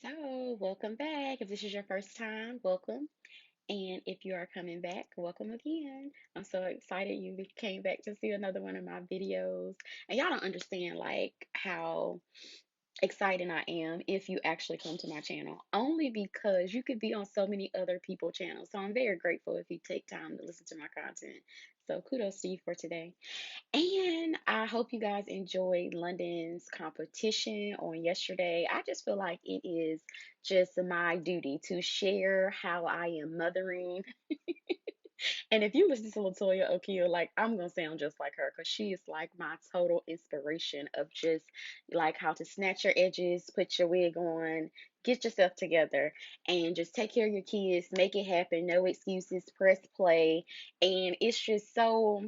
So, welcome back. If this is your first time, welcome. And if you are coming back, welcome again. I'm so excited you came back to see another one of my videos. And y'all don't understand like how exciting I am if you actually come to my channel, only because you could be on so many other people's channels. So I'm very grateful if you take time to listen to my content. So kudos to you for today. And I hope you guys enjoyed London's competition on yesterday. I just feel like it is just my duty to share how I am mothering. And if you listen to Latoya O'Keefe, like I'm gonna sound just like her because she is like my total inspiration of just like how to snatch your edges, put your wig on, get yourself together, and just take care of your kids, make it happen, no excuses, press play. And it's just so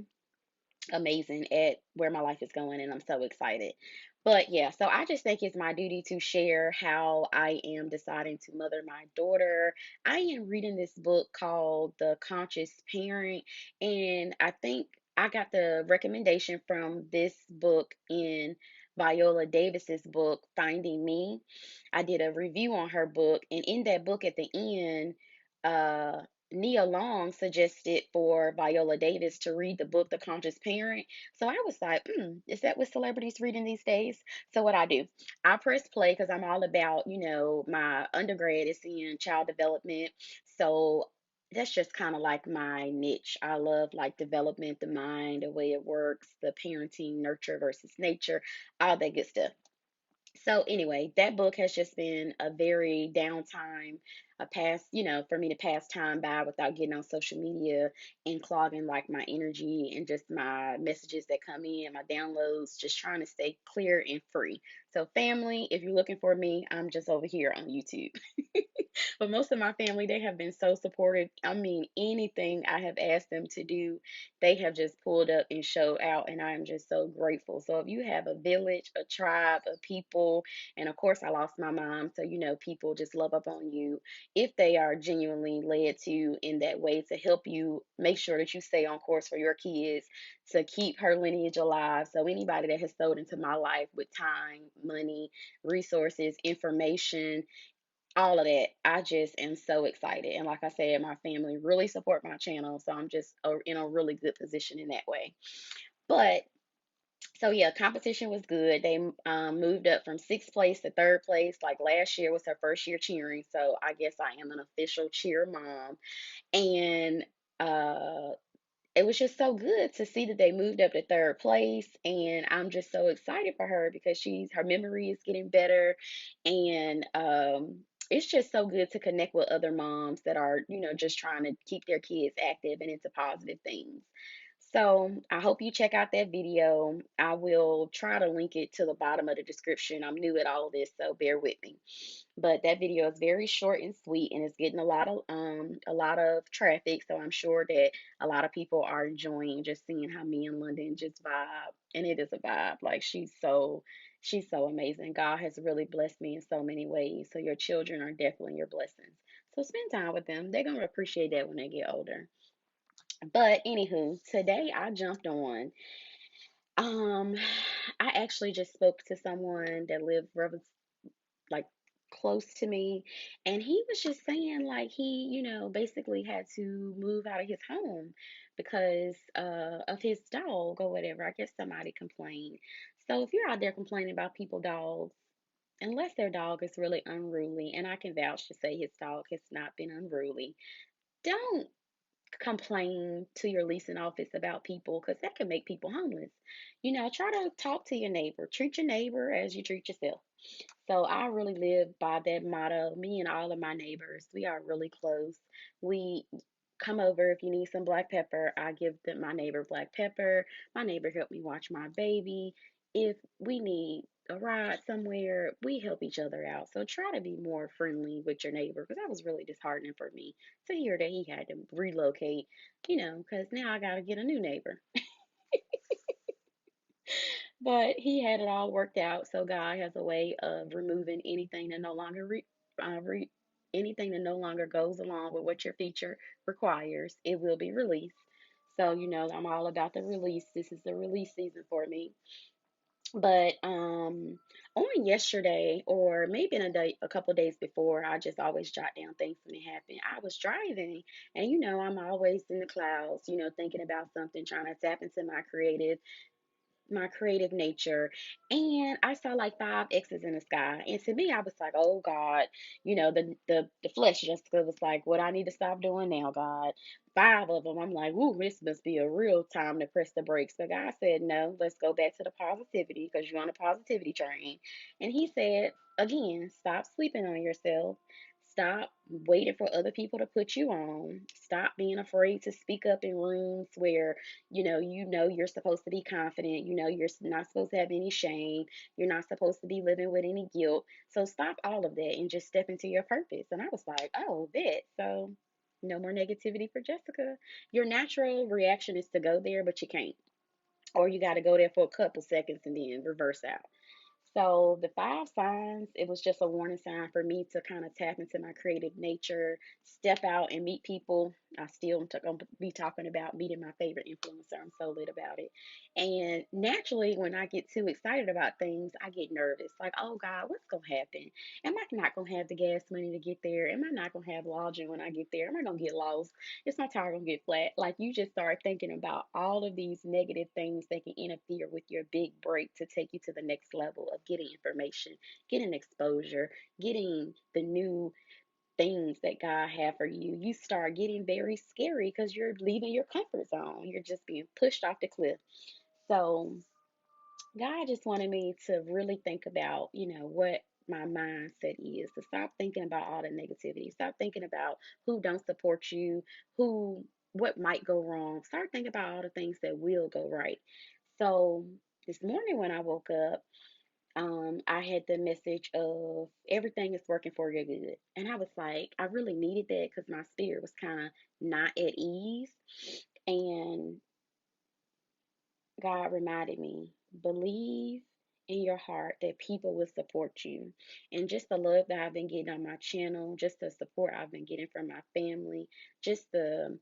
amazing at where my life is going, and I'm so excited. But yeah, so I just think it's my duty to share how I am deciding to mother my daughter. I am reading this book called The Conscious Parent, and I think I got the recommendation from this book in Viola Davis's book Finding Me. I did a review on her book, and in that book at the end, Nia Long suggested for Viola Davis to read the book The Conscious Parent. So I was like, is that what celebrities reading these days? So what I do, I press play because I'm all about, my undergrad is in child development. So that's just kind of like my niche. I love like development, the mind, the way it works, the parenting, nurture versus nature, all that good stuff. So anyway, that book has just been a very downtime, a pass, for me to pass time by without getting on social media and clogging like my energy and just my messages that come in, my downloads, just trying to stay clear and free. So family, if you're looking for me, I'm just over here on YouTube. But most of my family, they have been so supportive. I mean, anything I have asked them to do, they have just pulled up and showed out, and I am just so grateful. So if you have a village, a tribe of people, and of course I lost my mom, so people just love up on you if they are genuinely led to in that way to help you make sure that you stay on course for your kids, to keep her lineage alive. So anybody that has sold into my life with time, money, resources, information, all of that, I just am so excited. And like I said, my family really support my channel, so I'm just in a really good position in that way. But so yeah, competition was good. They moved up from sixth place to third place. Like last year was her first year cheering, so I guess I am an official cheer mom. And it was just so good to see that they moved up to third place, and I'm just so excited for her because her memory is getting better, and it's just so good to connect with other moms that are just trying to keep their kids active and into positive things. So I hope you check out that video. I will try to link it to the bottom of the description. I'm new at all of this, so bear with me. But that video is very short and sweet, and it's getting a lot of traffic. So I'm sure that a lot of people are enjoying just seeing how me and London just vibe, and it is a vibe. Like she's so amazing. God has really blessed me in so many ways. So your children are definitely your blessings. So spend time with them. They're gonna appreciate that when they get older. But anywho, today I jumped on. Um, I actually just spoke to someone that lived like close to me, and he was just saying like he basically had to move out of his home because of his dog or whatever. I guess somebody complained. So if you're out there complaining about people dogs, unless their dog is really unruly, and I can vouch to say his dog has not been unruly, don't complain to your leasing office about people because that can make people homeless. Try to talk to your neighbor, treat your neighbor as you treat yourself. So I really live by that motto. Me and all of my neighbors, we are really close. We come over if you need some black pepper. I give my neighbor black pepper. My neighbor helped me watch my baby. If we need a ride somewhere, we help each other out. So try to be more friendly with your neighbor because that was really disheartening for me to hear that he had to relocate, because now I got to get a new neighbor. But he had it all worked out. So God has a way of removing anything that no longer anything that no longer goes along with what your future requires. It will be released. So I'm all about the release. This is the release season for me. But on yesterday, or maybe in a day, a couple of days before, I just always jot down things when it happened. I was driving, and I'm always in the clouds, thinking about something, trying to tap into my creative nature, and I saw like five X's in the sky. And to me, I was like, oh God, the flesh just was like, what I need to stop doing now, God. Five of them. I'm like, ooh, this must be a real time to press the brakes. But God said, no, let's go back to the positivity because you're on a positivity train. And He said, again, stop sleeping on yourself. Stop waiting for other people to put you on. Stop being afraid to speak up in rooms where you're supposed to be confident. You're not supposed to have any shame. You're not supposed to be living with any guilt. So stop all of that and just step into your purpose. And I was like, oh, bet. So no more negativity for Jessica. Your natural reaction is to go there, but you can't. Or you got to go there for a couple seconds and then reverse out. So the five signs, it was just a warning sign for me to kind of tap into my creative nature, step out and meet people. I still am going to be talking about meeting my favorite influencer. I'm so lit about it. And naturally, when I get too excited about things, I get nervous. Like, oh God, what's going to happen? Am I not going to have the gas money to get there? Am I not going to have lodging when I get there? Am I going to get lost? Is my tire going to get flat? Like, you just start thinking about all of these negative things that can interfere with your big break to take you to the next level of getting information, getting exposure, getting the new things that God had for you. You start getting very scary because you're leaving your comfort zone. You're just being pushed off the cliff. So God just wanted me to really think about, what my mindset is, to stop thinking about all the negativity, stop thinking about who don't support you, who what might go wrong. Start thinking about all the things that will go right. So this morning when I woke up, I had the message of everything is working for your good. And I was like, I really needed that because my spirit was kind of not at ease. And God reminded me, believe in your heart that people will support you. And just the love that I've been getting on my channel, just the support I've been getting from my family, just the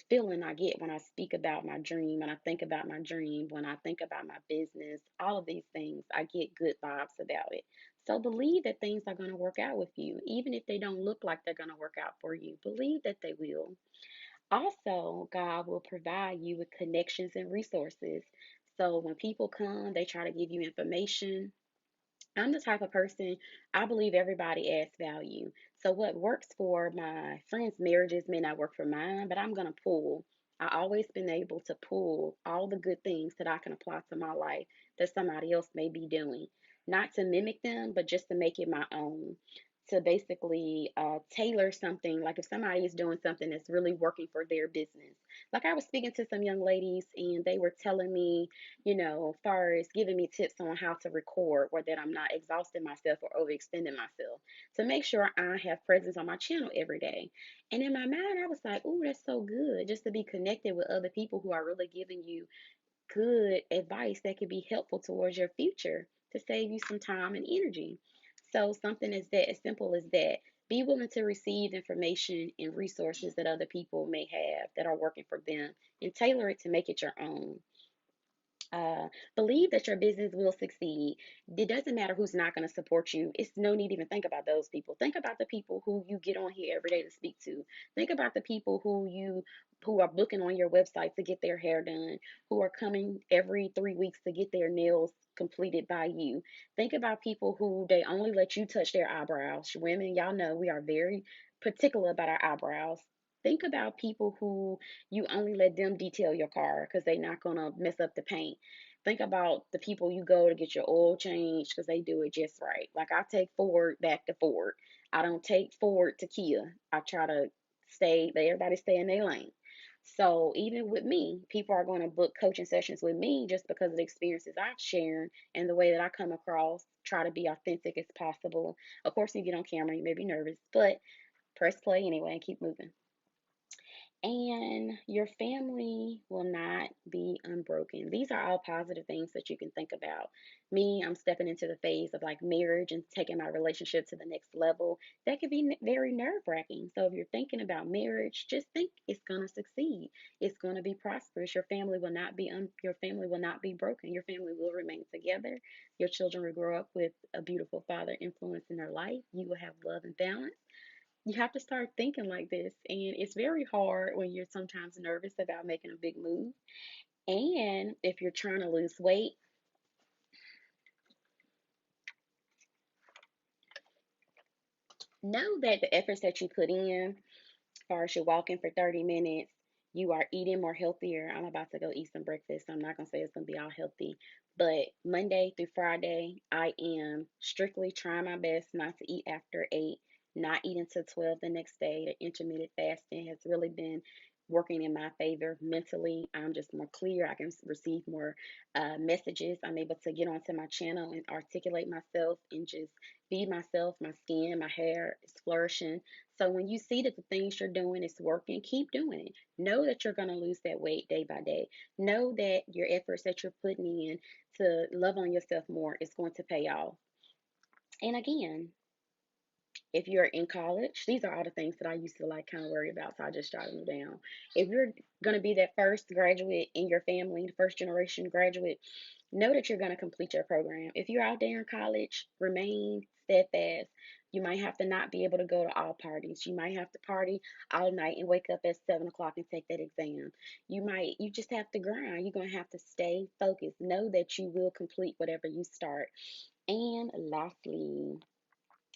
feeling I get when I speak about my dream, when I think about my dream, when I think about my business, all of these things, I get good vibes about it. So believe that things are going to work out with you, even if they don't look like they're going to work out for you. Believe that they will. Also, God will provide you with connections and resources. So when people come, they try to give you information. I'm the type of person, I believe everybody adds value. So what works for my friends' marriages may not work for mine, but I'm going to pull. I always been able to pull all the good things that I can apply to my life that somebody else may be doing. Not to mimic them, but just to make it my own. To basically tailor something, like if somebody is doing something that's really working for their business. Like I was speaking to some young ladies and they were telling me, as far as giving me tips on how to record or that I'm not exhausting myself or overextending myself to make sure I have presence on my channel every day. And in my mind, I was like, oh, that's so good just to be connected with other people who are really giving you good advice that could be helpful towards your future to save you some time and energy. So, something is that as simple as that. Be willing to receive information and resources that other people may have that are working for them and tailor it to make it your own. uh, Believe that your business will succeed. It doesn't matter who's not going to support you. It's no need to even think about those people. Think about the people who you get on here every day to speak to. Think about the people who are booking on your website to get their hair done, who are coming every 3 weeks to get their nails completed by you. Think about people who they only let you touch their eyebrows. Women, y'all know we are very particular about our eyebrows. Think about people who you only let them detail your car because they're not going to mess up the paint. Think about the people you go to get your oil changed because they do it just right. Like I take Ford back to Ford. I don't take Ford to Kia. I try to let everybody stay in their lane. So even with me, people are going to book coaching sessions with me just because of the experiences I've shared and the way that I come across, try to be authentic as possible. Of course, you get on camera, you may be nervous, but press play anyway and keep moving. And your family will not be unbroken. These are all positive things that you can think about. Me, I'm stepping into the phase of like marriage and taking my relationship to the next level. That could be very nerve wracking. So if you're thinking about marriage, just think it's going to succeed. It's going to be prosperous. Your family will not be your family will not be broken. Your family will remain together. Your children will grow up with a beautiful father influence in their life. You will have love and balance. You have to start thinking like this. And it's very hard when you're sometimes nervous about making a big move. And if you're trying to lose weight, know that the efforts that you put in, as far as you're walking for 30 minutes, you are eating more healthier. I'm about to go eat some breakfast. So I'm not going to say it's going to be all healthy. But Monday through Friday, I am strictly trying my best not to eat after 8, not eat until 12 the next day. The intermittent fasting has really been working in my favor mentally. I'm just more clear. I can receive more messages. I'm able to get onto my channel and articulate myself and just be myself. My skin, my hair is flourishing. So when you see that the things you're doing is working, keep doing it. Know that you're going to lose that weight day by day. Know that your efforts that you're putting in to love on yourself more is going to pay off. And again, if you're in college, these are all the things that I used to like kind of worry about, so I just jotted them down. If you're going to be that first graduate in your family, the first generation graduate, know that you're going to complete your program. If you're out there in college, remain steadfast. You might have to not be able to go to all parties. You might have to party all night and wake up at 7 o'clock and take that exam. You just have to grind. You're going to have to stay focused. Know that you will complete whatever you start. And lastly,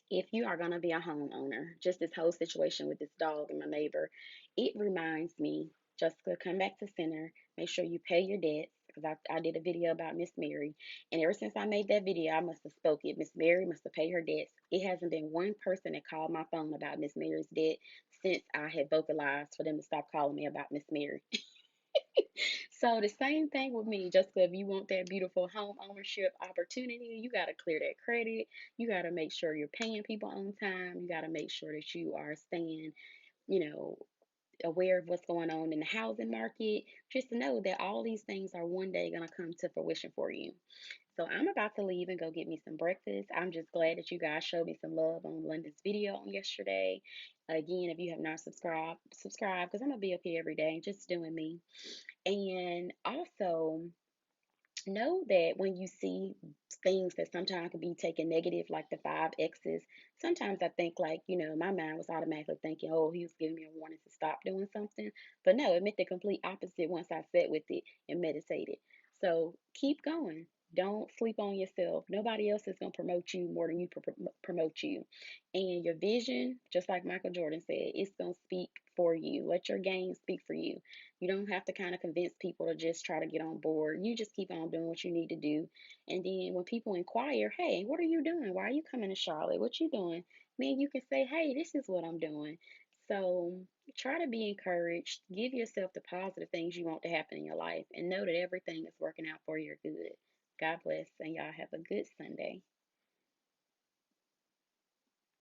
if you are going to be a homeowner, just this whole situation with this dog and my neighbor, it reminds me just to come back to center, make sure you pay your debts. Because I did a video about Miss Mary, and ever since I made that video, I must have spoke it. Miss Mary must have paid her debts. It hasn't been one person that called my phone about Miss Mary's debt since I had vocalized for them to stop calling me about Miss Mary. So the same thing with me, Jessica. If you want that beautiful home ownership opportunity, you got to clear that credit. You got to make sure you're paying people on time. You got to make sure that you are staying, you know, aware of what's going on in the housing market. Just to know that all these things are one day going to come to fruition for you. So I'm about to leave and go get me some breakfast. I'm just glad that you guys showed me some love on London's video on yesterday. Again, if you have not subscribed, subscribe because I'm gonna be up here every day just doing me. And also know that when you see things that sometimes can be taken negative, like the five X's, sometimes I think like, my mind was automatically thinking, oh, he was giving me a warning to stop doing something. But no, it meant the complete opposite once I sat with it and meditated. So keep going. Don't sleep on yourself. Nobody else is going to promote you more than you promote you. And your vision, just like Michael Jordan said, it's going to speak for you. Let your game speak for you. You don't have to kind of convince people to just try to get on board. You just keep on doing what you need to do. And then when people inquire, hey, what are you doing? Why are you coming to Charlotte? What you doing? Then you can say, hey, this is what I'm doing. So try to be encouraged. Give yourself the positive things you want to happen in your life and know that everything is working out for your good. God bless, and y'all have a good Sunday.